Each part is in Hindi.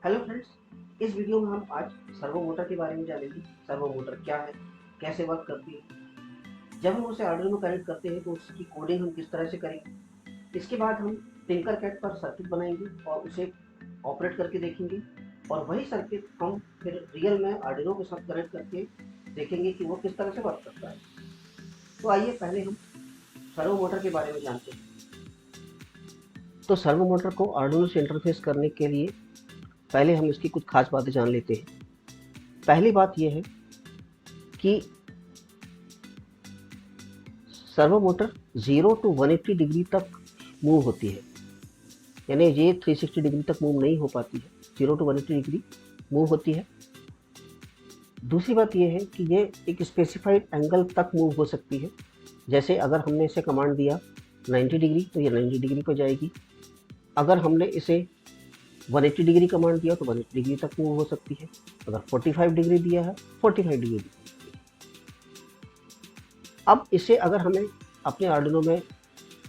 हेलो फ्रेंड्स, इस वीडियो में हम आज सर्वो मोटर के बारे में जानेंगे। सर्वो मोटर क्या है, कैसे वर्क करती है। जब हम उसे आर्डिनो में कनेक्ट करते हैं तो उसकी कोडिंग हम किस तरह से करेंगे। इसके बाद हम टिंकरकैड पर सर्किट बनाएंगे और उसे ऑपरेट करके देखेंगे, और वही सर्किट हम फिर रियल में आर्डिनो के साथ कनेक्ट करके देखेंगे कि वो किस तरह से वर्क करता है। तो आइए पहले हम सर्वो मोटर के बारे में जानते हैं। तो सर्वो मोटर को आर्डिनो से इंटरफेस करने के लिए पहले हम इसकी कुछ खास बातें जान लेते हैं। पहली बात यह है कि सर्वो मोटर 0 to 180 डिग्री तक मूव होती है, यानी ये 360 डिग्री तक मूव नहीं हो पाती है, 0 to 180 डिग्री मूव होती है। दूसरी बात यह है कि ये एक स्पेसिफाइड एंगल तक मूव हो सकती है। जैसे अगर हमने इसे कमांड दिया 90 डिग्री तो ये 90 डिग्री पर जाएगी। अगर हमने इसे 180 डिग्री कमांड दिया तो 180 डिग्री तक मूव हो सकती है। अगर 45 डिग्री दिया है 45 डिग्री। अब इसे अगर हमें अपने आर्डिनो में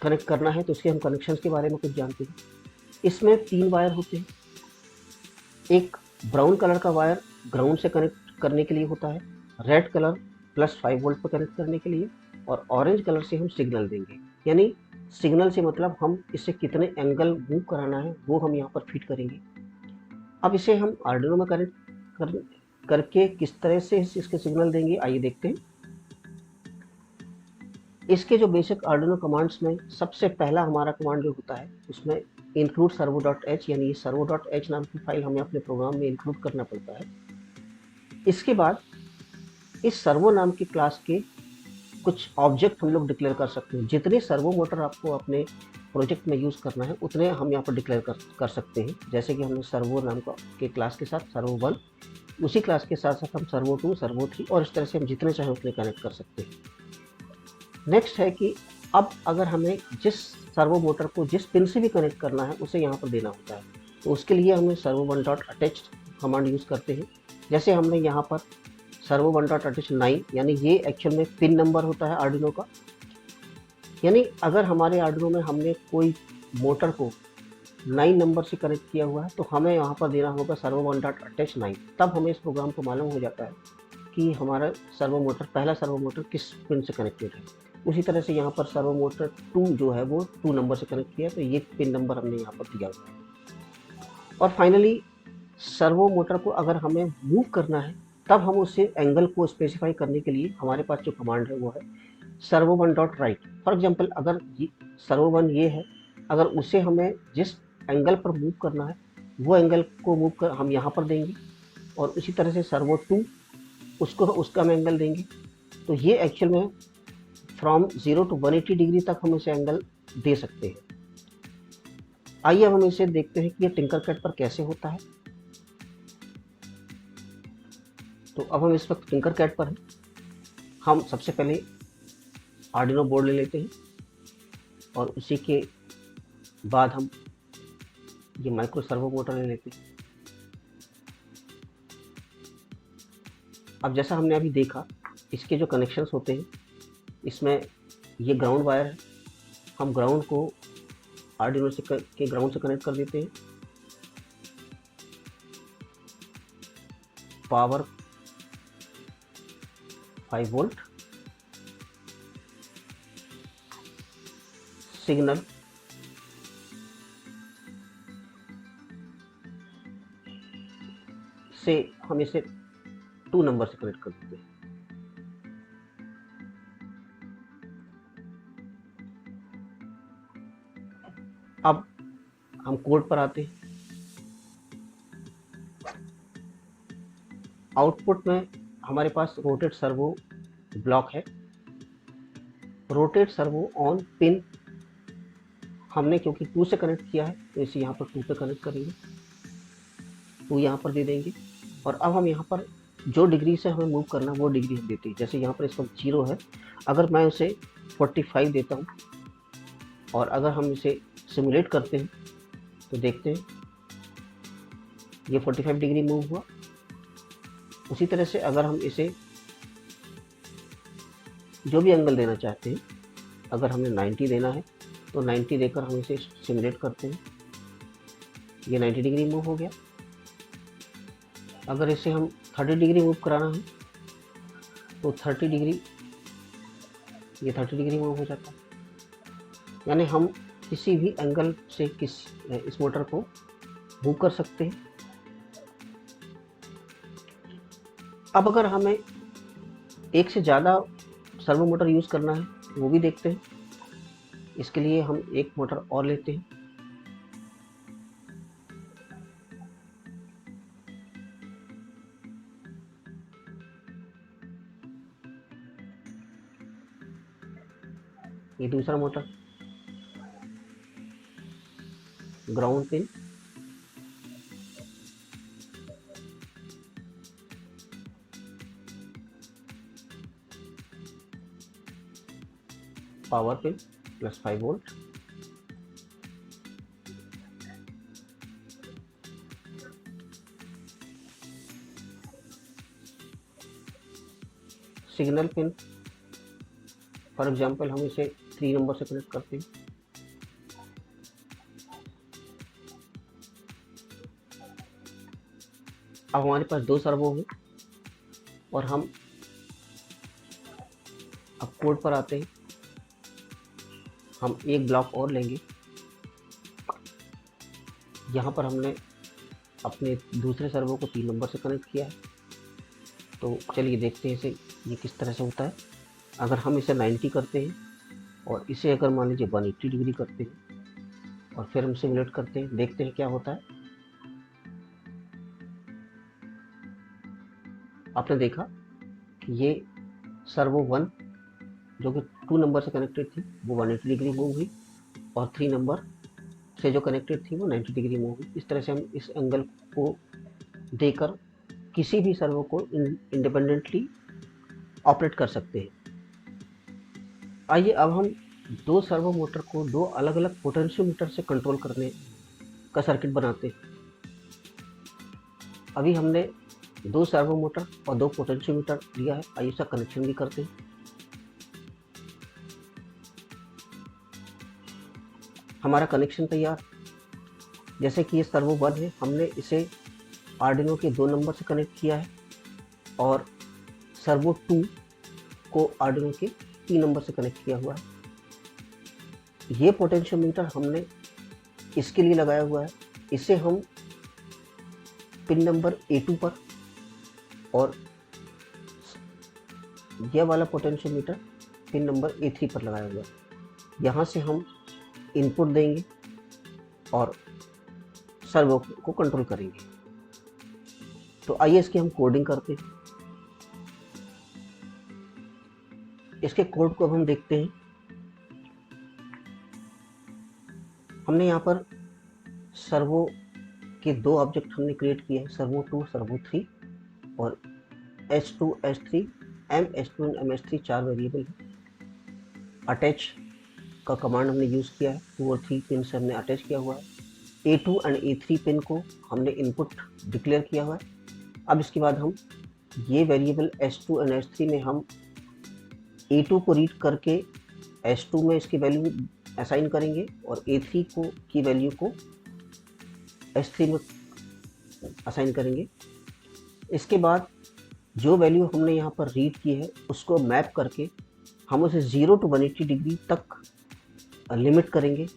कनेक्ट करना है तो इसके हम कनेक्शंस के बारे में कुछ जानते हैं। इसमें 3 वायर होते हैं। एक ब्राउन कलर का वायर ग्राउंड से कनेक्ट करने के लिए होता है, रेड कलर +5 वोल्ट पर कनेक्ट करने के लिए, और ऑरेंज कलर से हम सिग्नल देंगे। यानी सिग्नल से मतलब हम इसे कितने एंगल मूव कराना है वो हम यहाँ पर फिट करेंगे। अब इसे हम आर्डिनो में कनेक्ट करके किस तरह से इसके सिग्नल देंगे, आइए देखते हैं। इसके जो बेसिक आर्डिनो कमांड्स में सबसे पहला हमारा कमांड जो होता है उसमें इंक्लूड servo.h, यानी ये servo.h नाम की फाइल हमें अपने प्रोग्राम में इंक्लूड करना पड़ता है। इसके बाद इस सर्वो नाम की क्लास के कुछ ऑब्जेक्ट हम लोग डिक्लेयर कर सकते हैं। जितने सर्वो मोटर आपको अपने प्रोजेक्ट में यूज़ करना है उतने हम यहाँ पर डिक्लेयर कर सकते हैं। जैसे कि हमने सर्वो नाम के क्लास के साथ सर्वो 1, उसी क्लास के साथ साथ हम सर्वो 2, सर्वो 3 और इस तरह से हम जितने चाहें उतने कनेक्ट कर सकते हैं। नेक्स्ट है कि अब अगर हमें जिस सर्वो मोटर को जिस पिन से भी कनेक्ट करना है उसे यहाँ पर देना होता है, तो उसके लिए हमें servo1.attach कमांड यूज़ करते हैं। जैसे हमने यहाँ पर servo1.attach 9, यानी ये एक्चुअल में पिन नंबर होता है आर्डिनो का। यानी अगर हमारे आर्डिनो में हमने कोई मोटर को 9 नंबर से कनेक्ट किया हुआ है तो हमें यहाँ पर देना होगा servo1.attach 9। तब हमें इस प्रोग्राम को मालूम हो जाता है कि हमारा पहला सर्वो मोटर किस पिन से कनेक्टेड है। उसी तरह से यहाँ पर सर्वो मोटर 2 जो है वो 2 नंबर से कनेक्ट किया है, तो ये पिन नंबर हमने यहाँ पर दिया हुआ है। और फाइनली सर्वो मोटर को अगर हमें मूव करना है तब हम उससे एंगल को स्पेसिफाई करने के लिए हमारे पास जो कमांड है वो है servo1.right। फॉर एग्जाम्पल अगर सर्वो 1 ये है, अगर उसे हमें जिस एंगल पर मूव करना है वो एंगल को मूव कर हम यहाँ पर देंगे, और उसी तरह से सर्वो 2 उसका हम एंगल देंगे। तो ये एक्चुअल में फ्रॉम 0 to 180 डिग्री तक हम इसे एंगल दे सकते हैं। आइए अब हम इसे देखते हैं कि ये टिंकरकैड पर कैसे होता है। तो अब हम इस वक्त टिंकरकैड पर हैं। हम सबसे पहले आर्डिनो बोर्ड ले लेते हैं और उसी के बाद हम ये माइक्रो सर्वो मोटर ले लेते हैं। अब जैसा हमने अभी देखा, इसके जो कनेक्शंस होते हैं इसमें ये ग्राउंड वायर है, हम ग्राउंड को आर्डिनो के ग्राउंड से कनेक्ट कर देते हैं। पावर 5 वोल्ट, सिग्नल से हम इसे 2 नंबर से कनेक्ट कर देते हैं। अब हम कोड पर आते हैं। आउटपुट में हमारे पास रोटेट सर्वो ब्लॉक है। रोटेट सर्वो ऑन पिन हमने क्योंकि 2 से कनेक्ट किया है तो इसे यहाँ पर 2 पे कनेक्ट करेंगे, 2 यहाँ पर दे देंगे। और अब हम यहाँ पर जो डिग्री से हमें मूव करना वो डिग्री हम देते हैं। जैसे यहाँ पर इस वक्त 0 है, अगर मैं उसे 45 देता हूँ और अगर हम इसे सिमुलेट करते हैं तो देखते हैं ये 45 डिग्री मूव हुआ। उसी तरह से अगर हम इसे जो भी एंगल देना चाहते हैं, अगर हमें 90 देना है तो 90 देकर हम इसे सिमुलेट करते हैं, ये 90 डिग्री मूव हो गया। अगर इसे हम 30 डिग्री मूव कराना है तो 30 डिग्री, ये 30 डिग्री मूव हो जाता है। यानी हम किसी भी एंगल से इस मोटर को मूव कर सकते हैं। अब अगर हमें एक से ज़्यादा सर्वो मोटर यूज़ करना है वो भी देखते हैं। इसके लिए हम एक मोटर और लेते हैं। ये दूसरा motor, ground pin, power pin +5 volt, signal pin, for example हम इसे 3 नंबर से कनेक्ट करते हैं। अब हमारे पास 2 सर्वो हैं और हम अब कोड पर आते हैं। हम एक ब्लॉक और लेंगे। यहाँ पर हमने अपने दूसरे सर्वो को 3 नंबर से कनेक्ट किया है। तो चलिए देखते हैं इसे ये किस तरह से होता है। अगर हम इसे 90 करते हैं और इसे अगर मान लीजिए 180 डिग्री करते हैं और फिर हम सिमुलेट करते हैं, देखते हैं क्या होता है। आपने देखा कि ये सर्वो 1 जो कि 2 नंबर से कनेक्टेड थी वो 180 डिग्री मूव हुई और 3 नंबर से जो कनेक्टेड थी वो 90 डिग्री मूव हुई। इस तरह से हम इस एंगल को देकर किसी भी सर्वो को इंडिपेंडेंटली ऑपरेट कर सकते हैं। आइए अब हम 2 सर्वो मोटर को 2 अलग अलग पोटेंशियोमीटर से कंट्रोल करने का सर्किट बनाते हैं। अभी हमने 2 सर्वो मोटर और 2 पोटेंशियोमीटर लिया है। आइए इसका कनेक्शन भी करते हैं। हमारा कनेक्शन तैयार। जैसे कि ये सर्वो 1 है, हमने इसे आर्डिनो के 2 नंबर से कनेक्ट किया है और सर्वो 2 को आर्डिनो के 3 नंबर से कनेक्ट किया हुआ है। ये पोटेंशियोमीटर हमने इसके लिए लगाया हुआ है। इसे हम पिन नंबर A2 पर और यह वाला पोटेंशियोमीटर पिन नंबर A3 पर लगाया हुआ है। यहाँ से हम इनपुट देंगे और सर्वो को कंट्रोल करेंगे। तो आइए इसकी हम कोडिंग करते हैं। इसके कोड को अब हम देखते हैं। हमने यहाँ पर सर्वो के 2 ऑब्जेक्ट हमने क्रिएट किए हैं, सर्वो 2, सर्वो 3 और S2, S3, MS2 और MS3 4 वेरिएबल है। अटैच का कमांड हमने यूज़ किया है, 2 और 3 पिन से हमने अटैच किया हुआ है। A2 एंड A3 पिन को हमने इनपुट डिक्लेयर किया हुआ है। अब इसके बाद हम ये वेरिएबल S2 एंड S3 में हम A2 को रीड करके S2 में इसकी वैल्यू असाइन करेंगे और A3 की वैल्यू को S3 में असाइन करेंगे। इसके बाद जो वैल्यू हमने यहाँ पर रीड की है उसको मैप करके हम उसे 0 to 180 डिग्री तक लिमिट करेंगे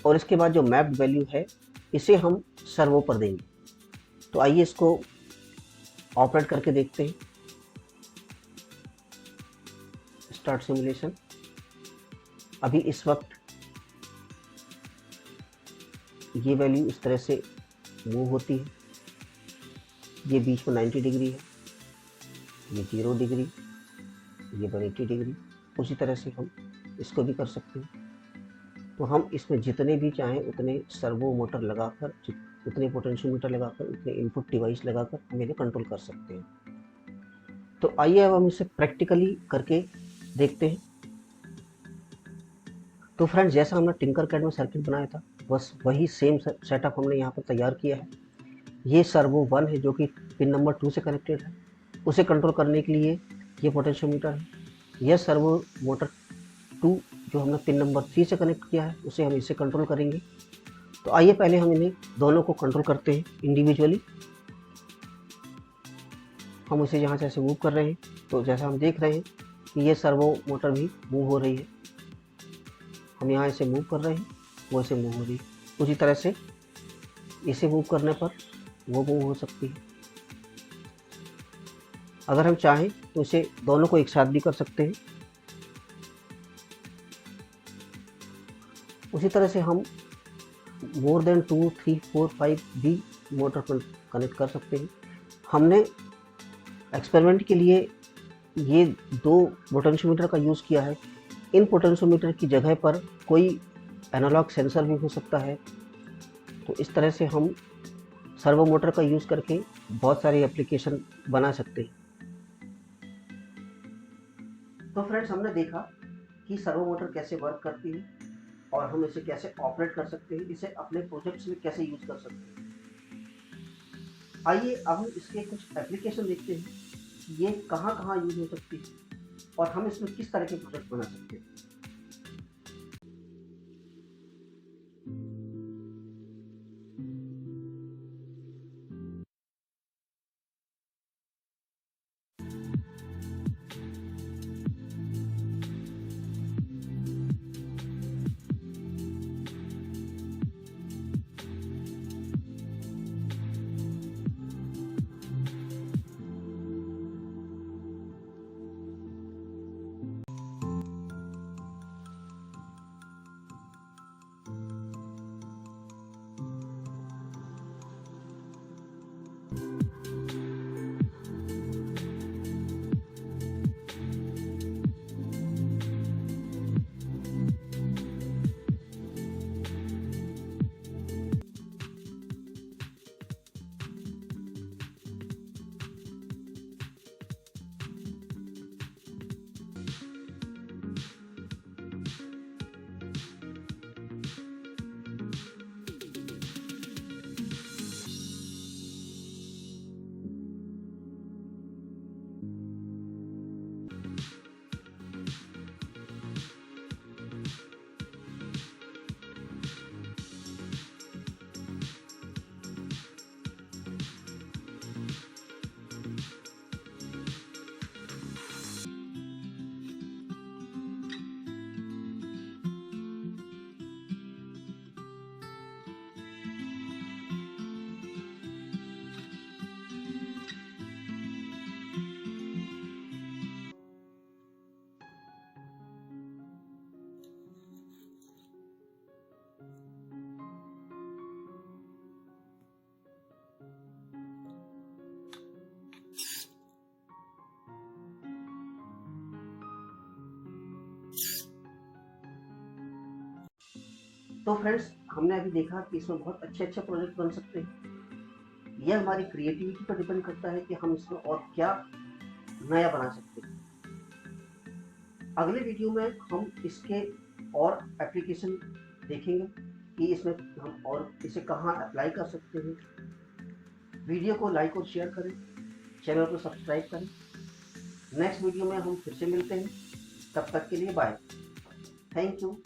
और इसके बाद जो मैप्ड वैल्यू है इसे हम सर्वो पर देंगे। तो आइए इसको ऑपरेट करके देखते हैं। Start simulation. अभी इस वक्त ये वैल्यू इस तरह से मूव होती है। ये बीच में 90 डिग्री है, ये 0 डिग्री, ये 180 डिग्री। उसी तरह से हम इसको भी कर सकते हैं। तो हम इसमें जितने भी चाहें उतने सर्वो मोटर लगाकर, उतने पोटेंशियोमीटर लगाकर, उतने इनपुट डिवाइस लगाकर हम इन्हें कंट्रोल कर सकते हैं। तो आइए अब हम इसे प्रैक्टिकली करके देखते हैं। तो फ्रेंड्स, जैसा हमने टिंकरकैड में सर्किट बनाया था बस वही सेम सेटअप हमने यहाँ पर तैयार किया है। ये सर्वो 1 है जो कि पिन नंबर 2 से कनेक्टेड है। उसे कंट्रोल करने के लिए ये पोटेंशियोमीटर है। यह सर्वो मोटर 2 जो हमने पिन नंबर 3 से कनेक्ट किया है उसे हम इसे कंट्रोल करेंगे। तो आइए पहले हम इन्हें दोनों को कंट्रोल करते हैं इंडिविजुअली। हम उसे यहाँ से ऐसे मूव कर रहे हैं तो जैसा हम देख रहे हैं कि ये सर्वो मोटर भी मूव हो रही है। हम यहाँ इसे मूव कर रहे हैं, वो इसे मूव हो रही है। उसी तरह से इसे मूव करने पर वो मूव हो सकती है। अगर हम चाहें तो इसे दोनों को एक साथ भी कर सकते हैं। उसी तरह से हम मोर देन 2, 3, 4, 5 भी मोटर पर कनेक्ट कर सकते हैं। हमने एक्सपेरिमेंट के लिए ये 2 पोटेंशियोमीटर का यूज़ किया है। इन पोटेंशियोमीटर की जगह पर कोई एनालॉग सेंसर भी हो सकता है। तो इस तरह से हम सर्वो मोटर का यूज़ करके बहुत सारी एप्लीकेशन बना सकते हैं। तो फ्रेंड्स, हमने देखा कि सर्वो मोटर कैसे वर्क करती है और हम इसे कैसे ऑपरेट कर सकते हैं, इसे अपने प्रोजेक्ट्स में कैसे यूज़ कर सकते हैं। आइए अब हम इसके कुछ एप्लीकेशन देखते हैं कि ये कहाँ यूज़ हो सकती है और हम इसमें किस तरह के प्रोजेक्ट बना सकते हैं। तो फ्रेंड्स, हमने अभी देखा कि इसमें बहुत अच्छे प्रोजेक्ट बन सकते हैं। यह हमारी क्रिएटिविटी पर डिपेंड करता है कि हम इसमें और क्या नया बना सकते हैं। अगले वीडियो में हम इसके और एप्लीकेशन देखेंगे कि इसमें हम और इसे कहाँ अप्लाई कर सकते हैं। वीडियो को लाइक और शेयर करें, चैनल को सब्सक्राइब करें। नेक्स्ट वीडियो में हम फिर से मिलते हैं। तब तक के लिए बाय। Thank you.